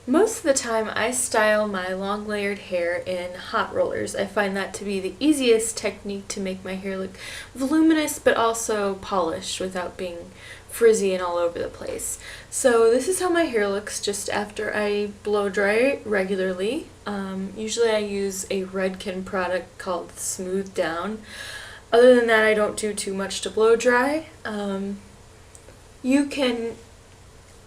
Most of the time I style my long layered hair in hot rollers. I find that to be the easiest technique to make my hair look voluminous but also polished without being frizzy and all over the place. So this is how my hair looks just after I blow dry it regularly. Usually I use a Redken product called Smooth Down. Other than that, I don't do too much to blow dry. You can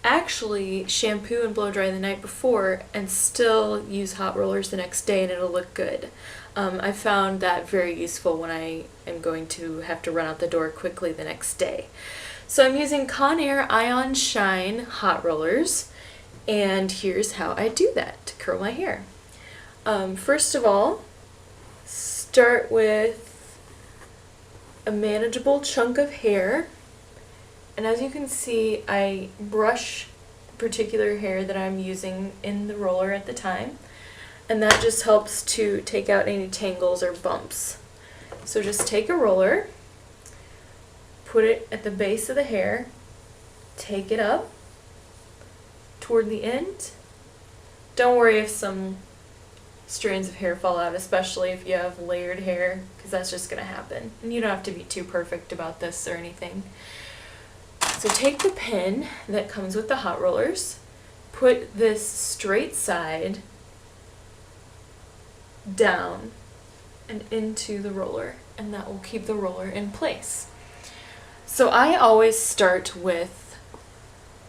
actually shampoo and blow dry the night before and still use hot rollers the next day and it'll look good. I found that very useful when I am going to have to run out the door quickly the next day. So I'm using Conair Ion Shine hot rollers, and here's how I do that to curl my hair. First of all, start with a manageable chunk of hair. And as you can see, I brush the particular hair that I'm using in the roller at the time, and that just helps to take out any tangles or bumps. So just take a roller, put it at the base of the hair, take it up toward the end. Don't worry if some strands of hair fall out, especially if you have layered hair, because that's just going to happen. And you don't have to be too perfect about this or anything. So take the pin that comes with the hot rollers, put this straight side down and into the roller, and that will keep the roller in place. So I always start with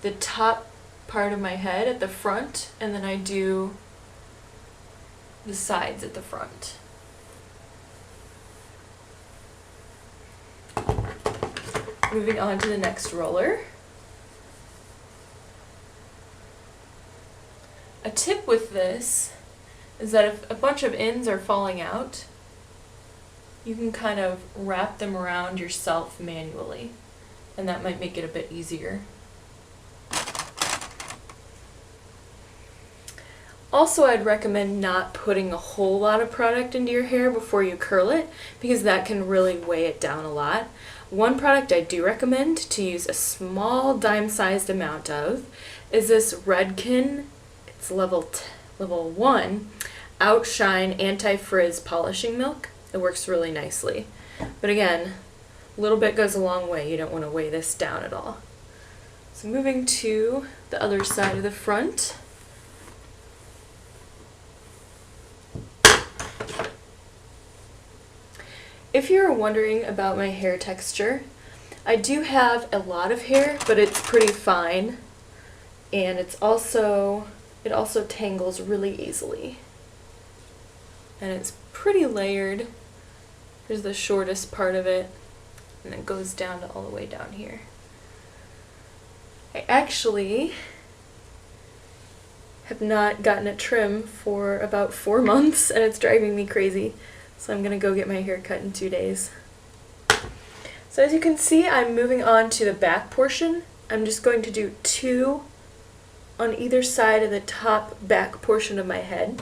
the top part of my head at the front, and then I do the sides at the front. Moving on to the next roller. A tip with this is that if a bunch of ends are falling out, you can kind of wrap them around yourself manually, and that might make it a bit easier. Also, I'd recommend not putting a whole lot of product into your hair before you curl it, because that can really weigh it down a lot. One product I do recommend to use a small dime-sized amount of is this Redken, it's level 1, Outshine Anti-Frizz Polishing Milk. It works really nicely. But again, a little bit goes a long way. You don't want to weigh this down at all. So moving to the other side of the front. If you're wondering about my hair texture, I do have a lot of hair, but it's pretty fine, and it also tangles really easily. And it's pretty layered. There's the shortest part of it, and it goes down to all the way down here. I actually have not gotten a trim for about 4 months, and it's driving me crazy. So I'm going to go get my hair cut in 2 days. So as you can see, I'm moving on to the back portion. I'm just going to do 2 on either side of the top back portion of my head.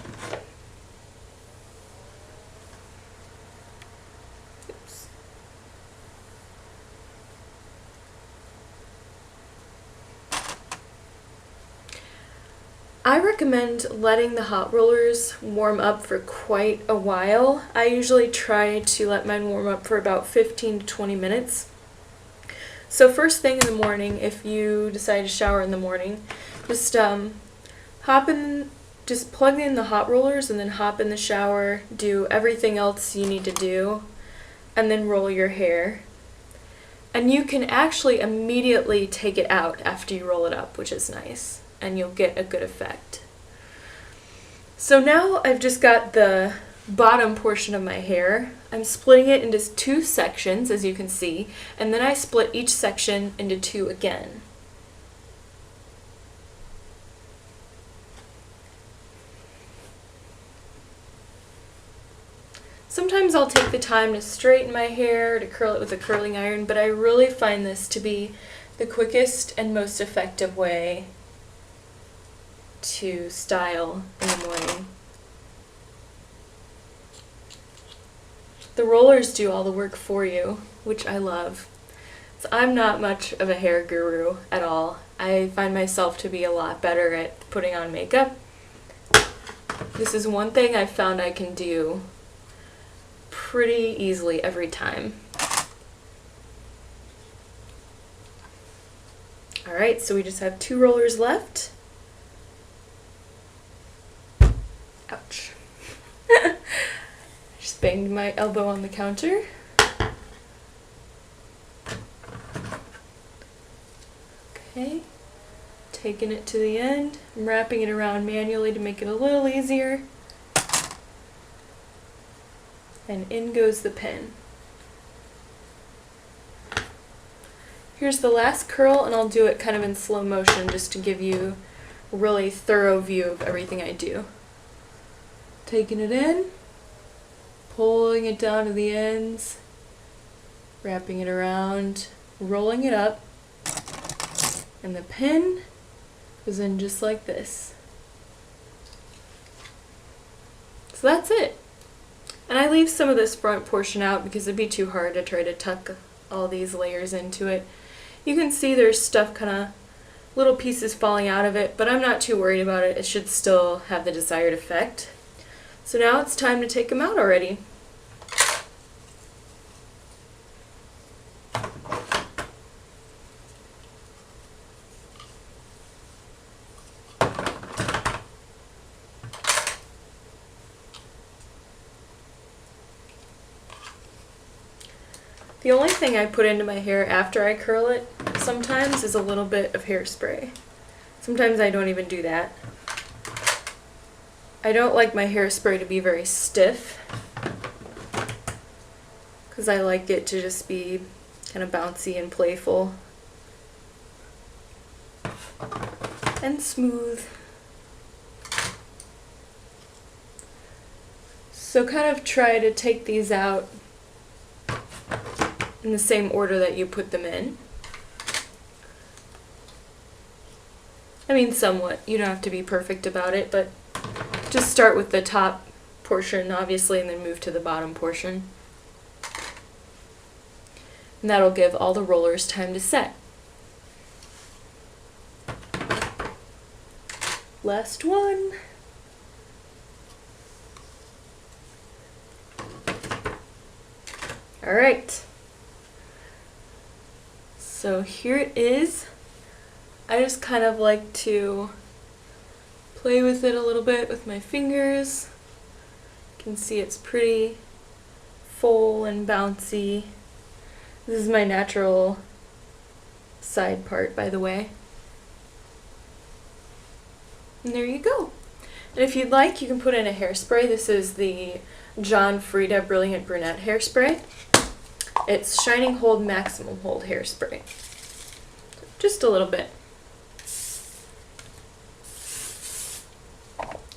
Oops. I recommend letting the hot rollers warm up for quite a while. I usually try to let mine warm up for about 15 to 20 minutes. So first thing in the morning, if you decide to shower in the morning, just just plug in the hot rollers and then hop in the shower, do everything else you need to do, and then roll your hair. And you can actually immediately take it out after you roll it up, which is nice, and you'll get a good effect. So now I've just got the bottom portion of my hair. I'm splitting it into 2 sections, as you can see, and then I split each section into 2 again. Sometimes I'll take the time to straighten my hair, to curl it with a curling iron, but I really find this to be the quickest and most effective way to style in the morning. The rollers do all the work for you, which I love. So I'm not much of a hair guru at all. I find myself to be a lot better at putting on makeup. This is one thing I've found I can do pretty easily every time. Alright, so we just have 2 rollers left. Ouch. Just banged my elbow on the counter. Okay, taking it to the end. I'm wrapping it around manually to make it a little easier. And in goes the pin. Here's the last curl, and I'll do it kind of in slow motion just to give you a really thorough view of everything I do. Taking it in, pulling it down to the ends, wrapping it around, rolling it up, and the pin goes in just like this. So that's it. And I leave some of this front portion out because it'd be too hard to try to tuck all these layers into it. You can see there's stuff kind of, little pieces falling out of it, but I'm not too worried about it. It should still have the desired effect. So now it's time to take them out already. The only thing I put into my hair after I curl it sometimes is a little bit of hairspray. Sometimes I don't even do that. I don't like my hairspray to be very stiff because I like it to just be kind of bouncy and playful and smooth. So kind of try to take these out in the same order that you put them in. I mean, somewhat. You don't have to be perfect about it, but just start with the top portion, obviously, and then move to the bottom portion. And that'll give all the rollers time to set. Last one. All right. So here it is. I just kind of like to play with it a little bit with my fingers. You can see it's pretty full and bouncy. This is my natural side part, by the way. And there you go. And if you'd like, you can put in a hairspray. This is the John Frieda Brilliant Brunette Hairspray. It's Shining Hold Maximum Hold Hairspray. Just a little bit.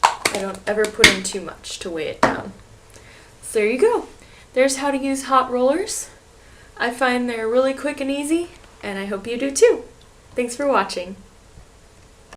I don't ever put in too much to weigh it down. So there you go. There's how to use hot rollers. I find they're really quick and easy, and I hope you do too. Thanks for watching.